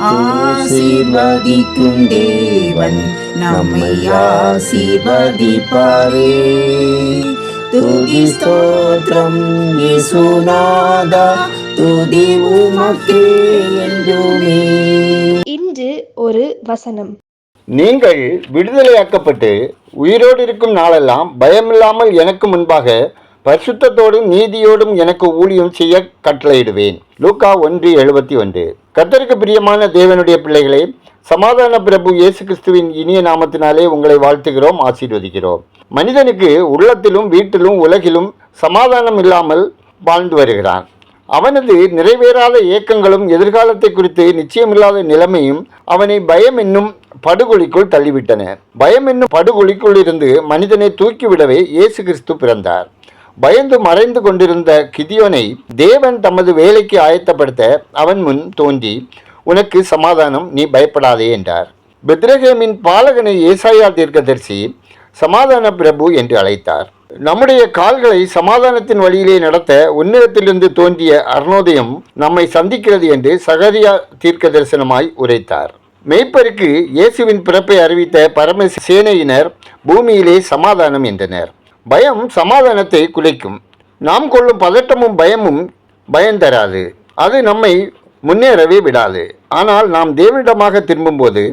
ஆசீர்வதிக்கும் தேவன் நம்மை ஆசீர்வதிப்பாரே. துதி ஸ்தோத்திரம் இயேசுநாதா, துதி உமக்கே என்றுமே. இன்று ஒரு வசனம். நீங்கள் விடுதலையாக்கப்பட்டு உயிரோடு இருக்கும் நாளெல்லாம் பயமில்லாமல் எனக்கு முன்பாக பரிசுத்தத்தோடும் நீதியோடும் எனக்கு ஊழியம் செய்ய கட்டளையிடுவேன். லூக்கா 1:71. கர்த்தருக்கு பிரியமான தேவனுடைய பிள்ளைகளே, சமாதான பிரபு இயேசு கிறிஸ்துவின் இனிய நாமத்தினாலே உங்களை வாழ்த்துகிறோம், ஆசீர்வதிக்கிறோம். மனிதனுக்கு உள்ளத்திலும் வீட்டிலும் உலகிலும் சமாதானம் இல்லாமல் வாழ்ந்து வருகிறான். அவனது நிறைவேறாத ஏக்கங்களும் எதிர்காலத்தை குறித்து நிச்சயமில்லாத நிலைமையும் அவனை பயம் என்னும் படுகொலிக்குள் தள்ளிவிட்டன. பயம் என்னும் படுகொலிக்குள் இருந்து மனிதனை தூக்கிவிடவே இயேசு கிறிஸ்து பிறந்தார். பயந்து மறைந்து கொண்டிருந்த கிதியோனை தேவன் தமது வேலைக்கு ஆயத்தப்படுத்த அவன் முன் தோன்றி, உனக்கு சமாதானம், நீ பயப்படாதே என்றார். பெத்லகேமின் பாலகனை ஏசாயா தீர்க்கதரிசி சமாதான பிரபு என்று அழைத்தார். நம்முடைய கால்களை சமாதானத்தின் வழியிலே நடத்த உன்னிடத்திலிருந்து தோன்றிய அருணோதயம் நம்மை சந்திக்கிறது என்று சகரியா தீர்க்க தரிசனமாய் உரைத்தார். மெய்ப்பருக்கு இயேசுவின் பிறப்பை அறிவித்த பரம சேனையினர் பூமியிலே சமாதானம் என்றனர். பயம் சமாதானத்தை குலைக்கும். நாம் கொள்ளும் பதட்டமும் பயமும் பயந்தராது, அது நம்மை முன்னேறவே விடாது. ஆனால் நாம் தேவனிடமாக திரும்பும்போது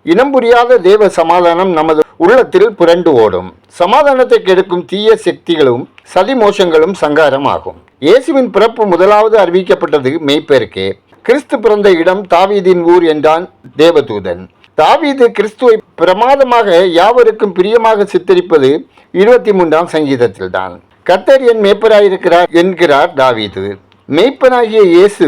இனம் புரியாத தேவ சமாதானம் நமது உள்ளத்தில் புரண்டு ஓடும். சமாதானத்தை கெடுக்கும் தீய சக்திகளும் சதிமோஷங்களும் சங்காரம் ஆகும். இயேசுவின் பிறப்பு முதலாவது அறிவிக்கப்பட்டது மெய்ப்பருக்கே. கிறிஸ்து பிறந்த இடம் தாவீதின் ஊர் என்றான் தேவதூதன். தாவீது கிறிஸ்துவை பிரமாதமாக யாவருக்கும் பிரியமாக சித்தரிப்பது 23ஆம் சங்கீதத்தில்தான். கர்த்தர் என் மேய்ப்பராயிருக்கிறார் என்கிறார் தாவீது. மெய்ப்பனாகிய இயேசு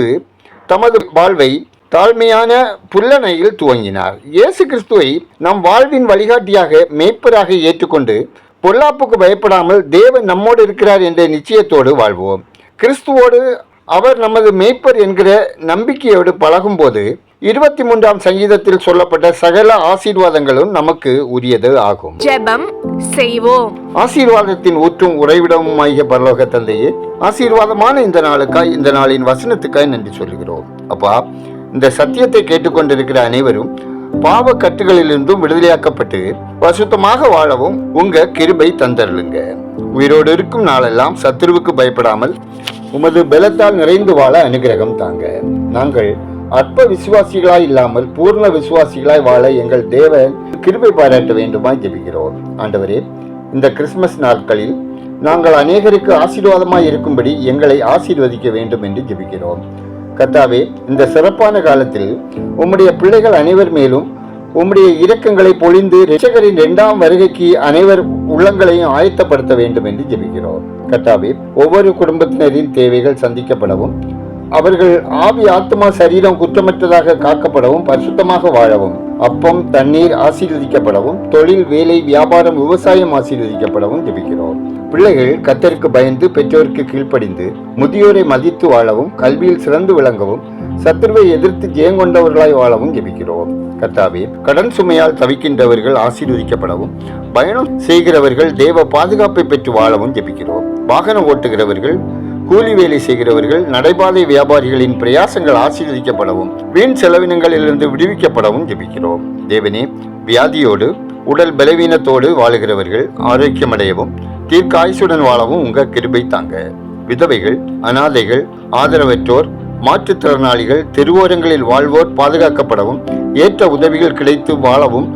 தமது வாழ்வை தாழ்மையான புல்லணையில் துவங்கினார். இயேசு கிறிஸ்துவை நம் வாழ்வின் வழிகாட்டியாக மேய்ப்பராக ஏற்றுக்கொண்டு பொல்லாப்புக்கு பயப்படாமல் தேவன் நம்மோடு இருக்கிறார் என்ற நிச்சயத்தோடு வாழ்வோம். கிறிஸ்துவோடு அவர் நமது மேய்ப்பர் என்கிற நம்பிக்கையோடு பழகும்போது 23ஆம் சங்கீதத்தில் சொல்லப்பட்ட சகல ஆசீர்வாதங்களும் நமக்கு உரியது ஆகும். ஜெபம் செய்வோம். ஆசீர்வாதத்தின் ஊற்றும் உறைவிடமும் ஆகிய பரலோக தந்தையே, ஆசீர்வாதமான இந்த நாளுக்காய், இந்த நாளின் வசனத்துக்காய் நன்றி சொல்கிறோம். அப்பா, இந்த சத்தியத்தை கேட்டுக்கொண்டிருக்கிற அனைவரும் பாவ கட்டுகளிலிருந்தும் விடுதலையாக்கப்பட்டு பரிசுத்தமாக வாழவும் உங்க கிருபை தந்தருளுங்க. உயிரோடு இருக்கும் நாளெல்லாம் சத்துருவுக்கு பயப்படாமல் உமது பலத்தால் நிறைந்து வாழ அனுகிரகம் தாங்க. நாங்கள் அற்ப விசுவாசிகளாய் இல்லாமல் பூர்ண விசுவாசிகளாய் வாழ எங்கள் தேவன் கிருபை பாராட்ட வேண்டுமாய் ஜெபிக்கிறோம். ஆண்டவரே, இந்த கிறிஸ்துமஸ் நாட்களில் நாங்கள் அநேகருக்கு ஆசீர்வாதமாய் இருக்கும்படி எங்களை ஆசீர்வதிக்க வேண்டும் என்று ஜெபிக்கிறோம். கர்த்தாவே, இந்த சிறப்பான காலத்தில் உம்முடைய பிள்ளைகள் அனைவர் மேலும் உம்முடைய இரக்கங்களை பொழிந்து இரட்சகரின் 2ஆம் வருகைக்கு அனைவர் உள்ளங்களையும் ஆயத்தப்படுத்த வேண்டும் என்று ஜெபிக்கிறோம். கர்த்தாவே, ஒவ்வொரு குடும்பத்தினரின் தேவைகள் சந்திக்கப்படவும், அவர்கள் ஆவி ஆத்மா சரீரம் குற்றமற்றதாக காக்கப்படவும், பரிசுத்தமாக வாழவும், அப்பம் தண்ணீர் ஆசீர்வதிக்கப்படவும், தொழில் வேலை வியாபாரம் விவசாயம் ஆசீர்வதிக்கப்படவும் ஜெபிக்கிறோம். பிள்ளைகள் கர்த்தருக்கு பயந்து பெற்றோருக்கு கீழ்ப்படிந்து முதியோரை மதித்து வாழவும், கல்வியில் சிறந்து விளங்கவும், சத்துருவை எதிர்த்து ஜெயங்கொண்டவர்களாய் வாழவும் ஜெபிக்கிறோம். கர்த்தாவே, கடன் சுமையால் தவிக்கின்றவர்கள் ஆசீர்வதிக்கப்படவும், பயணம் செய்கிறவர்கள் தேவ பாதுகாப்பை பெற்று வாழவும் ஜெபிக்கிறோம். வாகனம் ஓட்டுகிறவர்கள், கூலி வேலை செய்கிறவர்கள், நடைபாதை வியாபாரிகளின் பிரயாசங்கள் ஆசீர்வதிக்கப்படவும், வீண் செலவினங்களிலிருந்து விடுவிக்கப்படவும் ஜெபிக்கிறோம். தேவனே, வியாதியோடு உடல் பலவீனத்தோடு வாழுகிறவர்கள் ஆரோக்கியமடையவும் தீர்க்காயுசுடன் வாழவும் உங்க கிருபை தாங்க. விதவைகள், அனாதைகள், ஆதரவற்றோர், மாற்றுத்திறனாளிகள், தெருவோரங்களில் வாழ்வோர் பாதுகாக்கப்படவும், ஏற்ற உதவிகள் கிடைத்து வாழவும்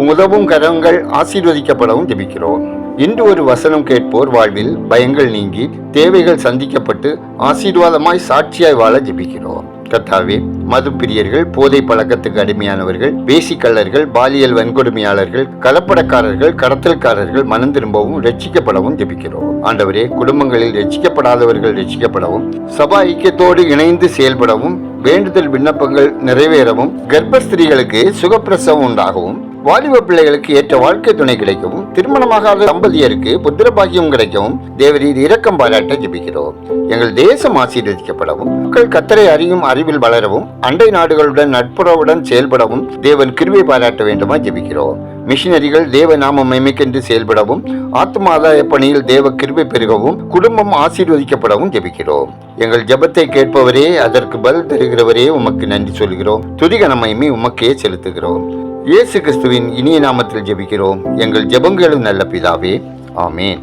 உதவும் கரங்கள் ஆசீர்வதிக்கப்படவும் ஜெபிக்கிறோம். இன்று ஒரு வசனம் கேட்போர் வாழ்வில் பயங்கள் நீங்கி தேவைகள் சந்திக்கப்பட்டு ஆசீர்வாதமாய் சாட்சியாய் வாழ ஜெபிக்கிறோம். கர்த்தாவே, மது பிரியர்கள், போதை பழக்கத்துக்கு அடிமையானவர்கள், வேசிக்கள்ளர்கள், பாலியல் வன்கொடுமையாளர்கள், கலப்படக்காரர்கள், கடத்தல்காரர்கள் மனம் திரும்பவும் ரட்சிக்கப்படவும் ஜெபிக்கிறோம். ஆண்டவரே, குடும்பங்களில் ரட்சிக்கப்படாதவர்கள் ரட்சிக்கப்படவும், சபா ஐக்கியத்தோடு இணைந்து செயல்படவும், வேண்டுதல் விண்ணப்பங்கள் நிறைவேறவும், கர்ப்பஸ்திரீகளுக்கு சுகப்பிரசவம் உண்டாகவும், வாலிப பிள்ளைகளுக்கு ஏற்ற வாழ்க்கை துணை கிடைக்கவும், திருமணமாகாத தம்பதியருக்கு புத்திர பாக்கியம் கிடைக்கவும் தேவரீர் இரக்கம் பாராட்ட ஜெபிக்கிறோம். எங்கள் தேசம் ஆசீர்வதிக்கப்படவும், மக்கள் கர்த்தரை அறியும் அறிவில் வளரவும், அண்டை நாடுகளுடன் நட்புறவுடன் செயல்படவும் தேவன் கிருபை பாராட்ட வேண்டுமா ஜெபிக்கிறோம். மிஷினரிகள் தேவ நாம மகிமைக்கென்று செயல்படவும், ஆத்மாதாய பணியில் தேவ கிருபை பெருகவும், குடும்பம் ஆசீர்வதிக்கப்படவும் ஜெபிக்கிறோம். எங்கள் ஜெபத்தை கேட்பவரே, அதற்கு பதில் தருகிறவரே, உமக்கு நன்றி சொல்கிறோம். துதிகன மகிமை உமக்கே செலுத்துகிறோம். இயேசு கிறிஸ்துவின் இனிய நாமத்தில் ஜெபிக்கிறோம். எங்கள் ஜெபங்களும் நல்ல பிதாவே, ஆமேன்.